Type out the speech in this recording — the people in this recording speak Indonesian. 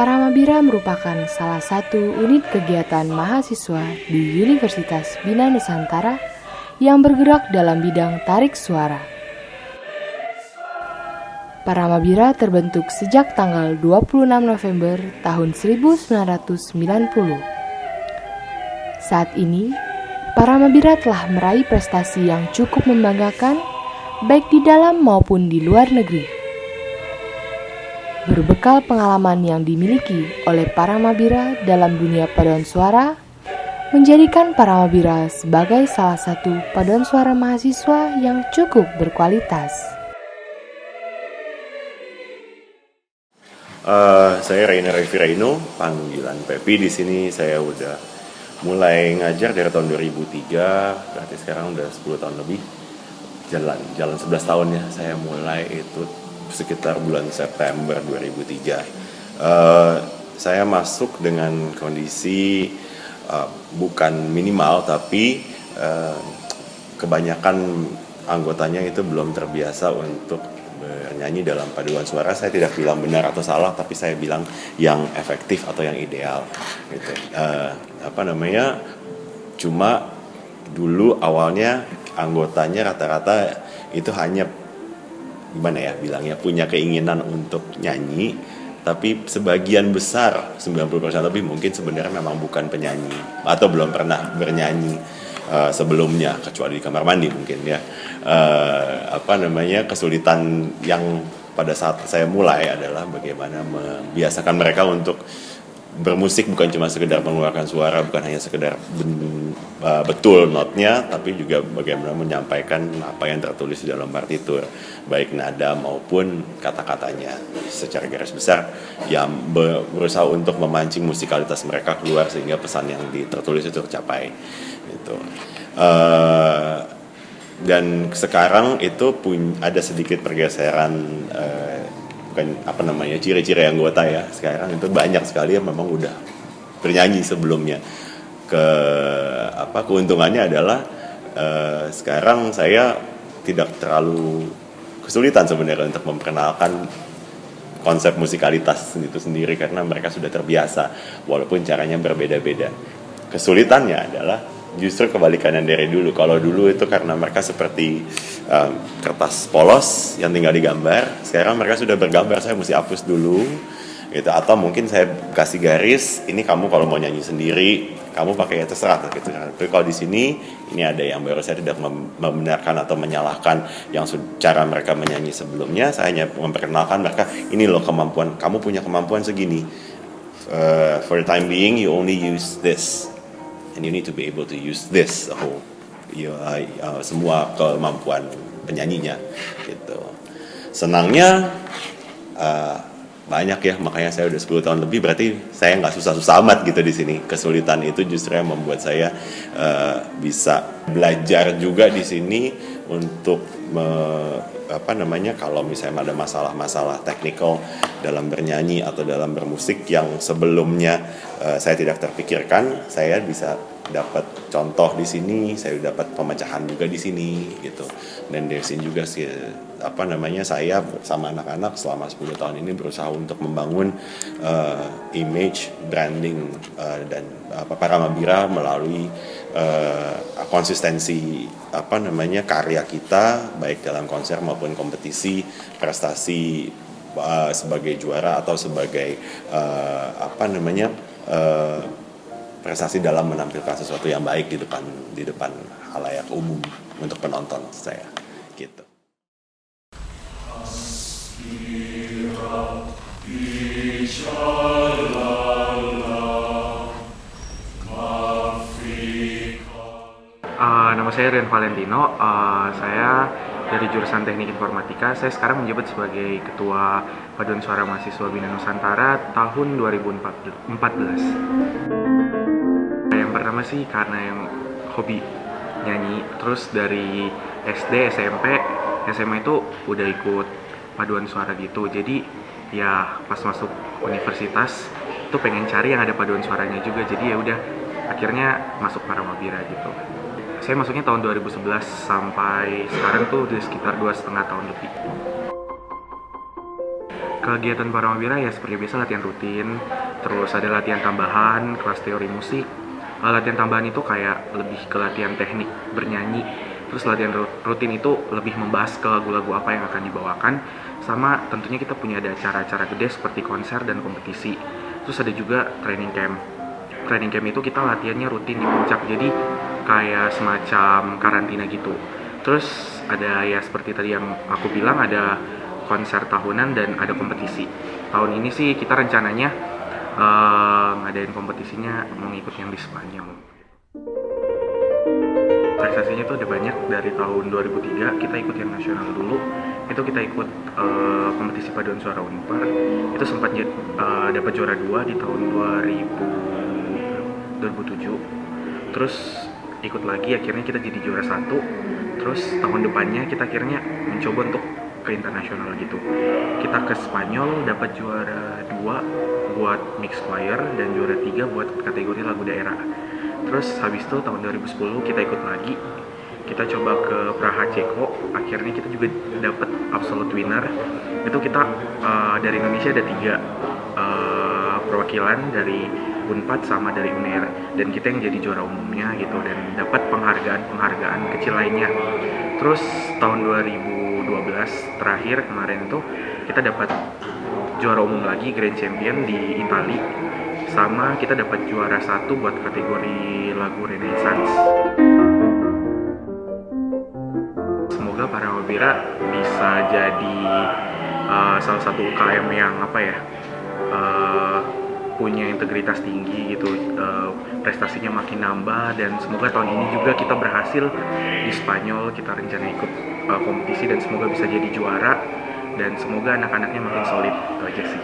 Paramabira merupakan salah satu unit kegiatan mahasiswa di Universitas Bina Nusantara yang bergerak dalam bidang tarik suara. Paramabira terbentuk sejak tanggal 26 November tahun 1990. Saat ini, Paramabira telah meraih prestasi yang cukup membanggakan baik di dalam maupun di luar negeri. Berbekal pengalaman yang dimiliki oleh Paramabira dalam dunia paduan suara, menjadikan Paramabira sebagai salah satu paduan suara mahasiswa yang cukup berkualitas. Saya Rainer Revi Raino, panggilan Pepi. Di sini saya udah mulai ngajar dari tahun 2003, berarti sekarang udah 10 tahun lebih. Jalan 11 tahun ya. Saya mulai itu sekitar bulan September 2003. Saya masuk dengan kondisi bukan minimal, tapi kebanyakan anggotanya itu belum terbiasa untuk bernyanyi dalam paduan suara. Saya tidak bilang benar atau salah, tapi saya bilang yang efektif atau yang ideal gitu. Cuma dulu awalnya anggotanya rata-rata itu hanya punya keinginan untuk nyanyi, tapi sebagian besar 90% lebih mungkin sebenarnya memang bukan penyanyi atau belum pernah bernyanyi sebelumnya, kecuali di kamar mandi mungkin ya. Kesulitan yang pada saat saya mulai adalah bagaimana membiasakan mereka untuk bermusik, bukan cuma sekedar mengeluarkan suara, bukan hanya sekedar betul notnya, tapi juga bagaimana menyampaikan apa yang tertulis di dalam partitur, baik nada maupun kata-katanya secara garis besar, yang berusaha untuk memancing musikalitas mereka keluar sehingga pesan yang tertulis itu tercapai gitu. Dan sekarang itu ada sedikit pergeseran, ciri-ciri anggota ya. Sekarang itu banyak sekali yang memang udah bernyanyi sebelumnya. Keuntungannya adalah sekarang saya tidak terlalu kesulitan sebenarnya untuk memperkenalkan konsep musikalitas itu sendiri, karena mereka sudah terbiasa walaupun caranya berbeda-beda. Kesulitannya adalah justru kebalikannya dari dulu. Kalau dulu itu karena mereka seperti kertas polos yang tinggal digambar, sekarang mereka sudah bergambar, saya mesti hapus dulu gitu. Atau mungkin saya kasih garis, ini kamu kalau mau nyanyi sendiri kamu pakai terserah gitu. Tapi kalau di sini ini ada yang baru, saya tidak membenarkan atau menyalahkan yang cara mereka menyanyi sebelumnya. Saya hanya memperkenalkan mereka, ini loh kemampuan, kamu punya kemampuan segini. For the time being you only use this, and you need to be able to use this semua kemampuan penyanyinya gitu. Senangnya banyak ya, makanya saya udah 10 tahun lebih, berarti saya nggak susah-susah amat gitu di sini. Kesulitan itu justru yang membuat saya bisa belajar juga di sini untuk kalau misalnya ada masalah-masalah teknikal dalam bernyanyi atau dalam bermusik yang sebelumnya saya tidak terpikirkan, saya bisa dapat contoh di sini, saya dapat pemecahan juga di sini gitu. Dan dari sini juga saya sama anak-anak selama 10 tahun ini berusaha untuk membangun image branding dan Paramabira melalui konsistensi karya kita, baik dalam konser maupun kompetisi, prestasi sebagai juara atau sebagai prestasi dalam menampilkan sesuatu yang baik di depan halayak umum untuk penonton saya gitu. Nama saya Rian Valentino, saya dari jurusan Teknik Informatika. Saya sekarang menjabat sebagai Ketua Paduan Suara Mahasiswa Bina Nusantara tahun 2014. Yang pertama sih karena yang hobi nyanyi, terus dari SD, SMP, SMA itu udah ikut paduan suara gitu. Jadi ya pas masuk universitas tuh pengen cari yang ada paduan suaranya juga. Jadi ya udah akhirnya masuk Paramabira gitu. Saya masuknya tahun 2011 sampai sekarang tuh udah sekitar 2,5 tahun lebih. kegiatan Paramawira ya seperti biasa latihan rutin, terus ada latihan tambahan, kelas teori musik. Latihan tambahan itu kayak lebih ke latihan teknik bernyanyi, terus latihan rutin itu lebih membahas ke lagu-lagu apa yang akan dibawakan, sama tentunya kita punya ada acara-acara gede seperti konser dan kompetisi. Terus ada juga training camp. Training camp itu kita latihannya rutin di puncak, jadi kayak semacam karantina gitu. Terus ada ya seperti tadi yang aku bilang, ada konser tahunan dan ada kompetisi. Tahun ini sih kita rencananya ngadain kompetisinya mau ngikut yang di Spanyol. Prestasinya tuh ada banyak. Dari tahun 2003 kita ikut yang nasional dulu, itu kita ikut kompetisi paduan suara Unpar, itu sempat dapat juara 2 di tahun 2007. Terus ikut lagi, akhirnya kita jadi juara 1. Terus tahun depannya kita akhirnya mencoba untuk ke internasional gitu. Kita ke Spanyol dapat juara 2 buat mixed choir dan juara 3 buat kategori lagu daerah. Terus habis itu tahun 2010 kita ikut lagi, kita coba ke Praha Ceko, akhirnya kita juga dapat absolute winner. Itu kita dari Indonesia ada 3 perwakilan, dari Unpad sama dari UNER, dan kita yang jadi juara umumnya gitu, dan dapat penghargaan kecil lainnya. Terus tahun 2012 terakhir kemarin itu kita dapat juara umum lagi, Grand Champion di Itali, sama kita dapat juara 1 buat kategori lagu Renaissance. Semoga Paramawira bisa jadi salah satu UKM yang punya integritas tinggi gitu, prestasinya makin nambah, dan semoga tahun ini juga kita berhasil di Spanyol. Kita rencana ikut kompetisi dan semoga bisa jadi juara, dan semoga anak-anaknya makin solid. Itu aja sih.